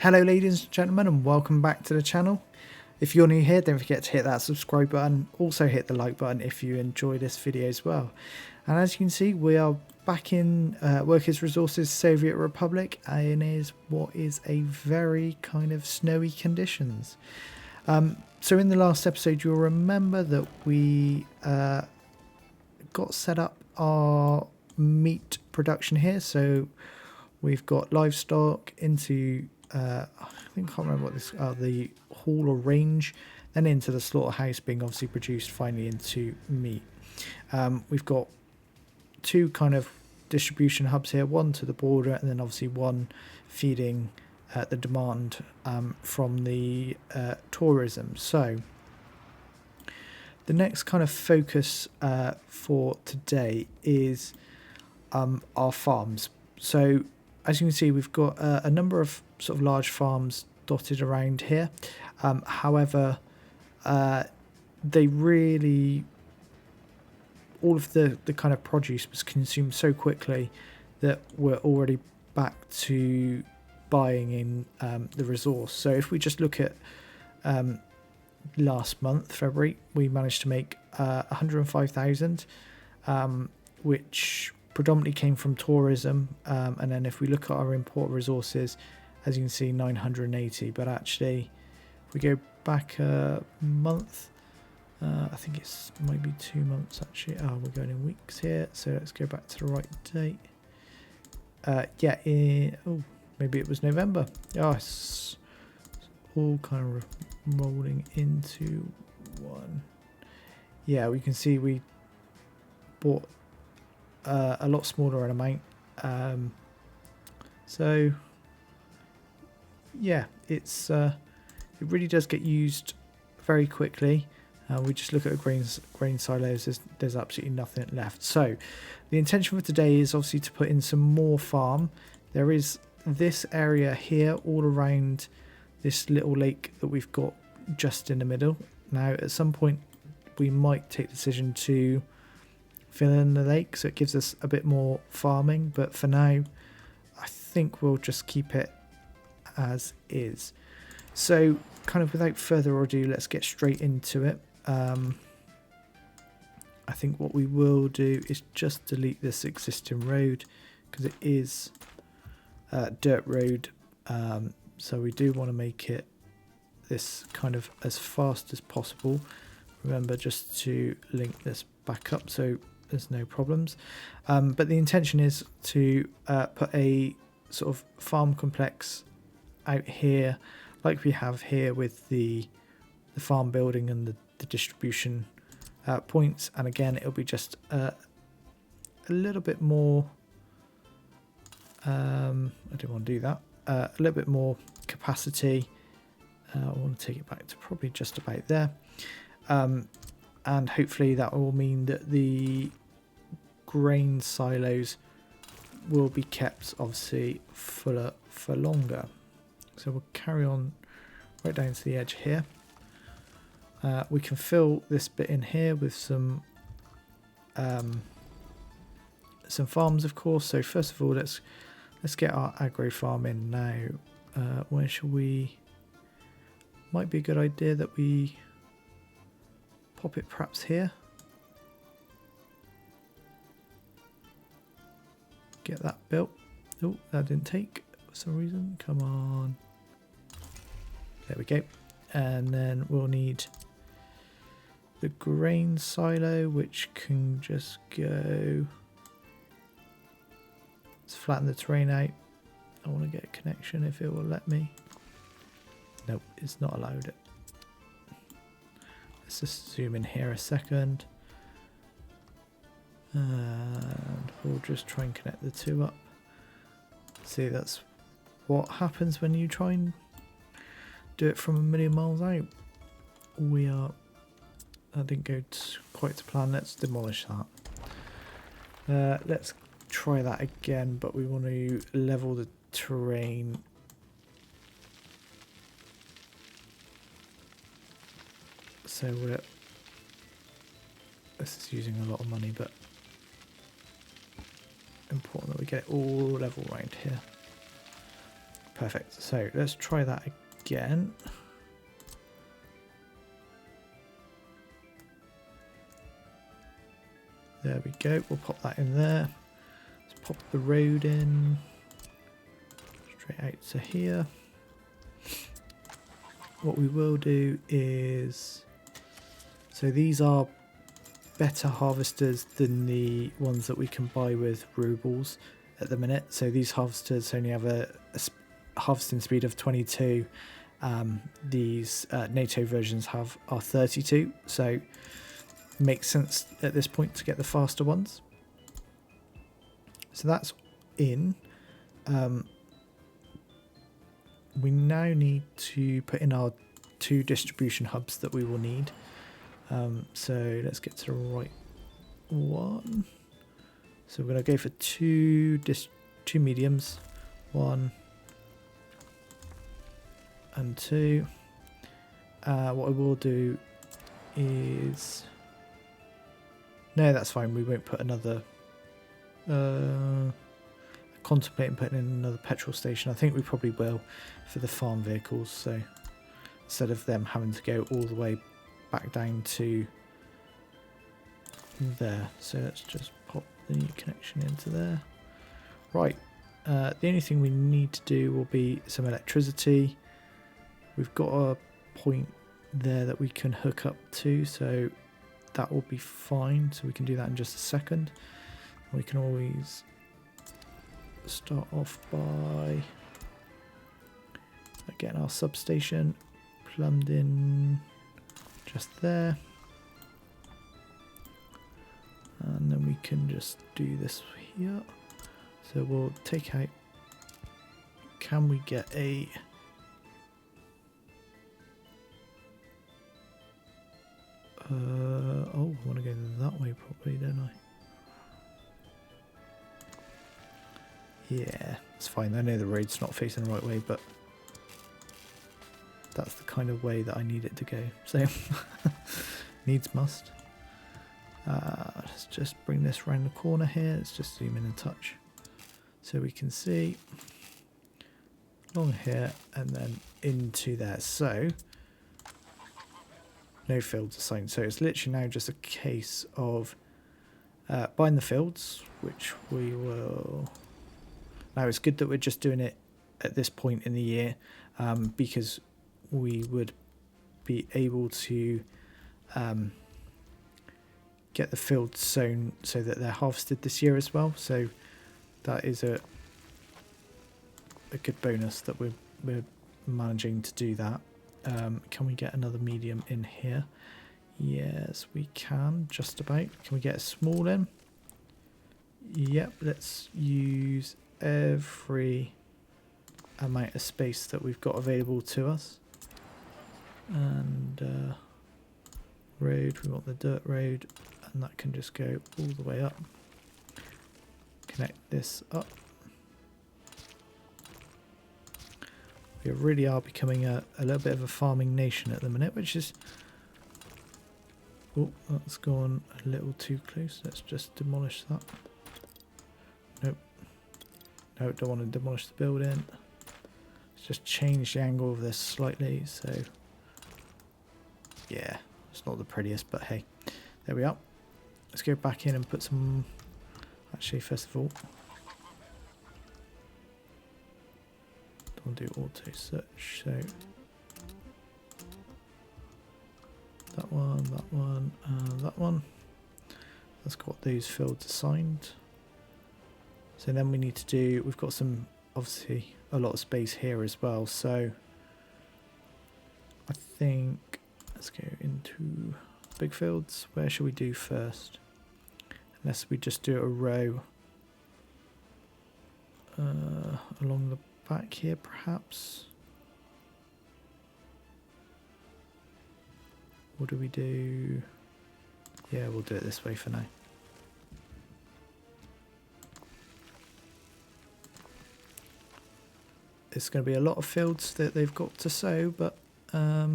Hello ladies and gentlemen, and welcome back to the channel. If you're new here, don't forget to hit that subscribe button. Also hit the like button if you enjoy this video as well. And as you can see, we are back in Workers' Resources Soviet Republic, and is what is a very kind of snowy conditions. So in the last episode, you'll remember that we got set up our meat production here. So we've got livestock into I can't remember what this the hall or range, then into the slaughterhouse, being obviously produced finally into meat. We've got two kind of distribution hubs here, one to the border and then obviously one feeding the demand from the tourism. So the next kind of focus for today is our farms. So as you can see, we've got a number of sort of large farms dotted around here. However, they really, all of the kind of produce was consumed so quickly that we're already back to buying in the resource. So if we just look at last month, February, we managed to make 105,000, which predominantly came from tourism, and then if we look at our import resources, as you can see, 980. But actually, if we go back a month, I think it's maybe 2 months actually. We're going in weeks here, so let's go back to the right date. Maybe it was November. It's all kind of rolling into one. Yeah, we can see we bought a lot smaller an amount, so yeah, it's it really does get used very quickly. We just look at grain silos, there's absolutely nothing left. So the intention for today is obviously to put in some more farm. There is this area here all around this little lake that we've got just in the middle. Now at some point we might take the decision to fill in the lake, so it gives us a bit more farming, but for now I think we'll just keep it as is. So kind of without further ado, let's get straight into it. I think what we will do is just delete this existing road because it is dirt road, so we do want to make it this kind of as fast as possible. Remember just to link this back up so there's no problems, but the intention is to put a sort of farm complex out here like we have here with the farm building and the distribution points, and again it'll be just a little bit more I don't want to do that, a little bit more capacity. I want to take it back to probably just about there, and hopefully that will mean that the grain silos will be kept obviously fuller for longer. So we'll carry on right down to the edge here. We can fill this bit in here with some farms, of course. So first of all, let's get our agro farm in now. Where shall we? Might be a good idea that we pop it perhaps here. Get that built. Oh, that didn't take for some reason. Come on. There we go. And then we'll need the grain silo, which can just go. Let's flatten the terrain out. I want to get a connection if it will let me. Nope, it's not allowed it. Let's just zoom in here a second. And we'll just try and connect the two up. See, that's what happens when you try and do it from a million miles out. That didn't go quite to plan. Let's demolish that. Let's try that again, but we want to level the terrain. So this is using a lot of money, but important that we get it all level right here. Perfect. So let's try that again. There we go. We'll pop that in there. Let's pop the road in. Straight out to here. What we will do is... So these are better harvesters than the ones that we can buy with rubles at the minute. So these harvesters only have a harvesting speed of 22. These NATO versions are 32. So makes sense at this point to get the faster ones. So that's in. We now need to put in our 2 distribution hubs that we will need. So let's get to the right one. So we're going to go for two mediums, 1 and 2. What I will do is... No, that's fine. We won't put another... contemplating putting in another petrol station. I think we probably will for the farm vehicles. So instead of them having to go all the way back down to there. So let's just pop the connection into there. Right. The only thing we need to do will be some electricity. We've got a point there that we can hook up to, so that will be fine. So we can do that in just a second. We can always start off by getting our substation plumbed in just there. And then we can just do this here. So we'll take out... Can we get a... oh, I want to go that way probably, don't I? Yeah, it's fine. I know the road's not facing the right way, but that's the kind of way that I need it to go. So, needs must. Let's just bring this around the corner here. Let's just zoom in a touch so we can see along here and then into there. So, no fields assigned. So it's literally now just a case of buying the fields, which we will... Now it's good that we're just doing it at this point in the year, because we would be able to get the fields sown so that they're harvested this year as well. So that is a good bonus that we're managing to do that. Can we get another medium in here? Yes, we can, just about. Can we get a small in? Yep, let's use every amount of space that we've got available to us. And road, we want the dirt road, and that can just go all the way up. Connect this up. We really are becoming a little bit of a farming nation at the minute, which is... Oh, that's gone a little too close. Let's just demolish that. Nope. No, don't want to demolish the building. Let's just change the angle of this slightly. So, yeah, it's not the prettiest, but hey, there we are. Let's go back in and put some... Actually, first of all... Don't do auto search, so that one, and that one. Let's got those fields assigned. So then we need to do, we've got some, obviously, a lot of space here as well. So I think, let's go into big fields. Where should we do first? Unless we just do a row along the back here, perhaps. What do we do? Yeah, we'll do it this way for now. It's going to be a lot of fields that they've got to sow, but yeah,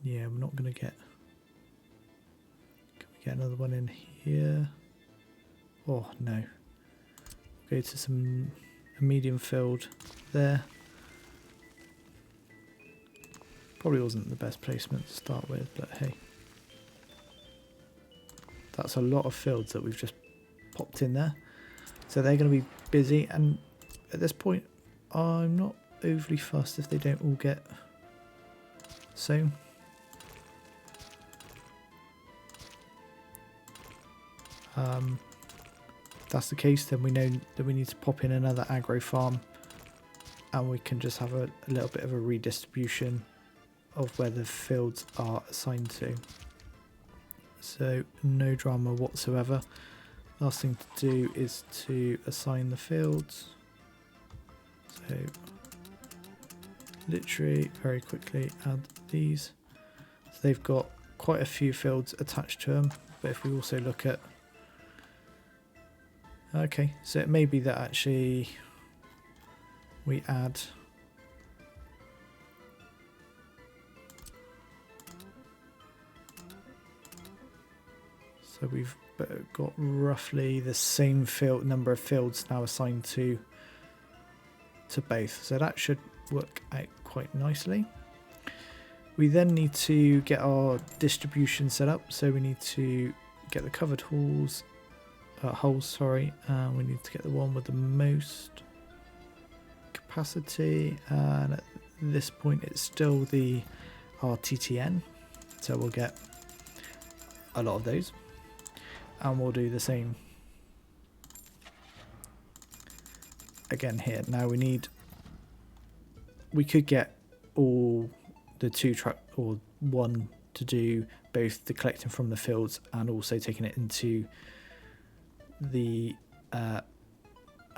we're not going to get... Can we get another one in here? Oh no. Go to a medium field there. Probably wasn't the best placement to start with, but hey. That's a lot of fields that we've just popped in there. So they're going to be busy, and at this point I'm not overly fussed if they don't all get sown. If that's the case, then we know that we need to pop in another agro farm, and we can just have a little bit of a redistribution of where the fields are assigned to. So no drama whatsoever. Last thing to do is to assign the fields. So literally very quickly add these. So they've got quite a few fields attached to them, but if we also look at, okay, so it may be that actually we add so we've got roughly the same number of fields now assigned to both, so that should work out quite nicely. We then need to get our distribution set up, so we need to get the covered holes, and we need to get the one with the most capacity, and at this point it's still the RTTN, so we'll get a lot of those, and we'll do the same again here. Now we could get all the 2 truck or 1 to do both the collecting from the fields and also taking it into the I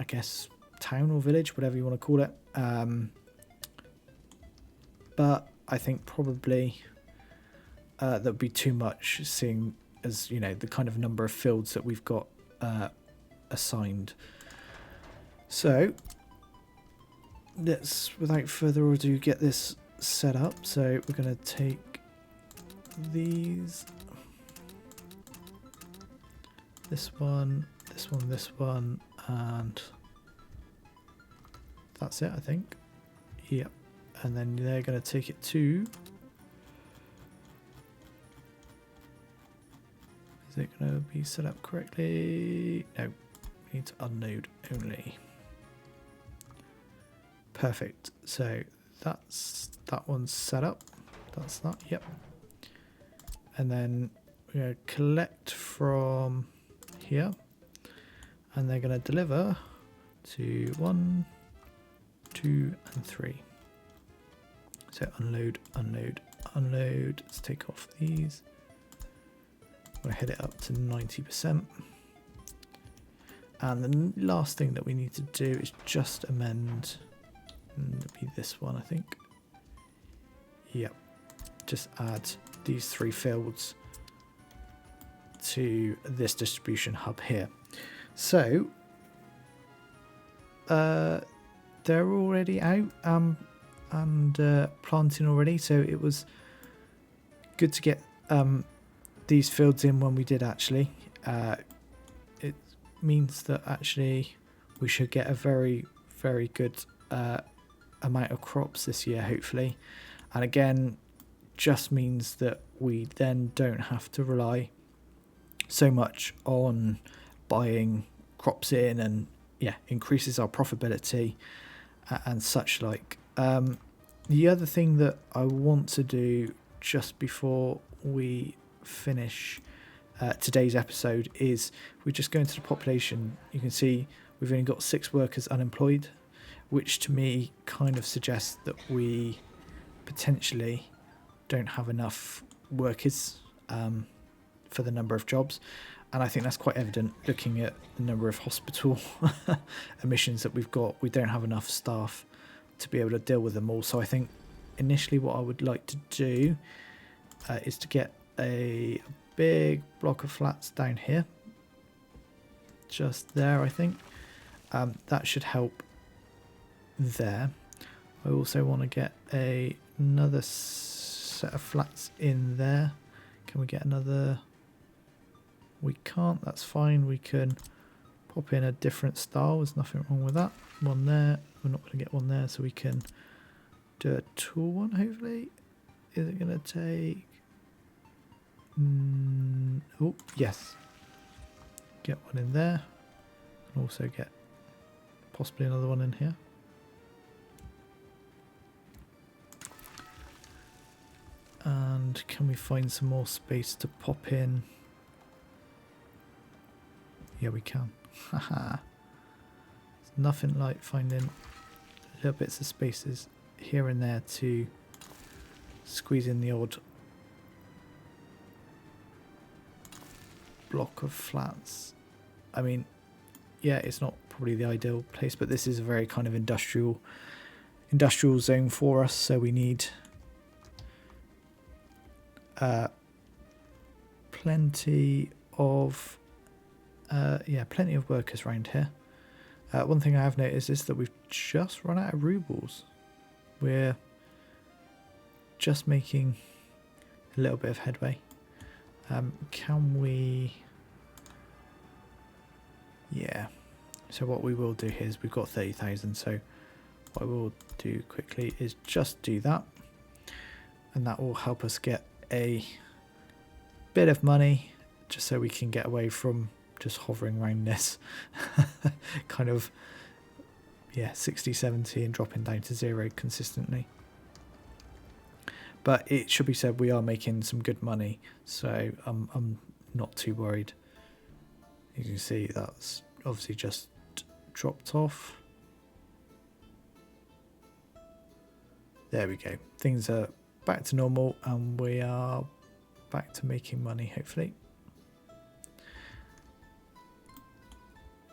guess town or village, whatever you want to call it, but I think probably that would be too much, seeing as, you know, the kind of number of fields that we've got assigned. So let's, without further ado, get this set up. So we're going to take these, this one, and that's it, I think. Yep. And then they're going to take it to, is it going to be set up correctly? No, we need to unload only. Perfect. So that's that one's set up. That's that. Yep. And then we're going to collect from here, and they're going to deliver to 1, 2, and 3. So unload, unload, unload. Let's take off these. We'll hit it up to 90%. And the last thing that we need to do is just amend, and it'll be this one, I think. Yep. Just add these 3 fields to this distribution hub here. So they're already out and planting already, so it was good to get these fields in when we did actually. It means that actually we should get a very, very good amount of crops this year, hopefully. And again, just means that we then don't have to rely so much on buying crops in, and yeah, increases our profitability and such like. The other thing that I want to do just before we finish today's episode is we just go into the population. You can see we've only got 6 workers unemployed, which to me kind of suggests that we potentially don't have enough workers for the number of jobs. And I think that's quite evident looking at the number of hospital admissions that we've got. We don't have enough staff to be able to deal with them all. So I think initially what I would like to do is to get a big block of flats down here, just there. I think that should help there. I also want to get another set of flats in there. Can we get another? We can't. That's fine. We can pop in a different style. There's nothing wrong with that. One there. We're not going to get one there, so we can do a tall one, hopefully. Is it going to take... oh, yes. Get one in there. And also get possibly another one in here. And can we find some more space to pop in? Yeah, we can. Haha. There's nothing like finding little bits of spaces here and there to squeeze in the odd block of flats. I mean, yeah, it's not probably the ideal place, but this is a very kind of industrial zone for us, so we need plenty of workers around here. One thing I have noticed is that we've just run out of rubles. We're just making a little bit of headway. Can we... yeah. So what we will do here is we've got 30,000, so what I will do quickly is just do that. And that will help us get a bit of money, just so we can get away from just hovering around this kind of, yeah, 60, 70 and dropping down to 0 consistently. But it should be said, we are making some good money, so I'm not too worried. You can see that's obviously just dropped off. There we go. Things are back to normal and we are back to making money, hopefully.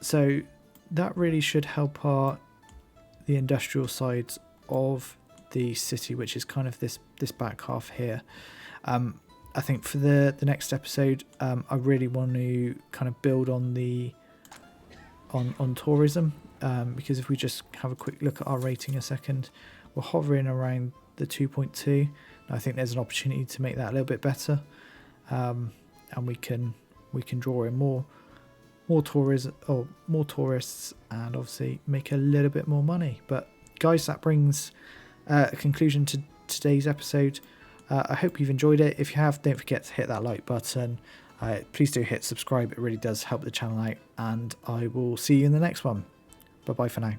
So that really should help the industrial side of the city, which is kind of this back half here. I think for the next episode, I really want to kind of build on on tourism, because if we just have a quick look at our rating a second, we're hovering around the 2.2. I think there's an opportunity to make that a little bit better, and we can draw in more tourists and obviously make a little bit more money. But guys, that brings a conclusion to today's episode. I hope you've enjoyed it. If you have, don't forget to hit that like button. Please do hit subscribe. It really does help the channel out, and I will see you in the next one. Bye bye for now.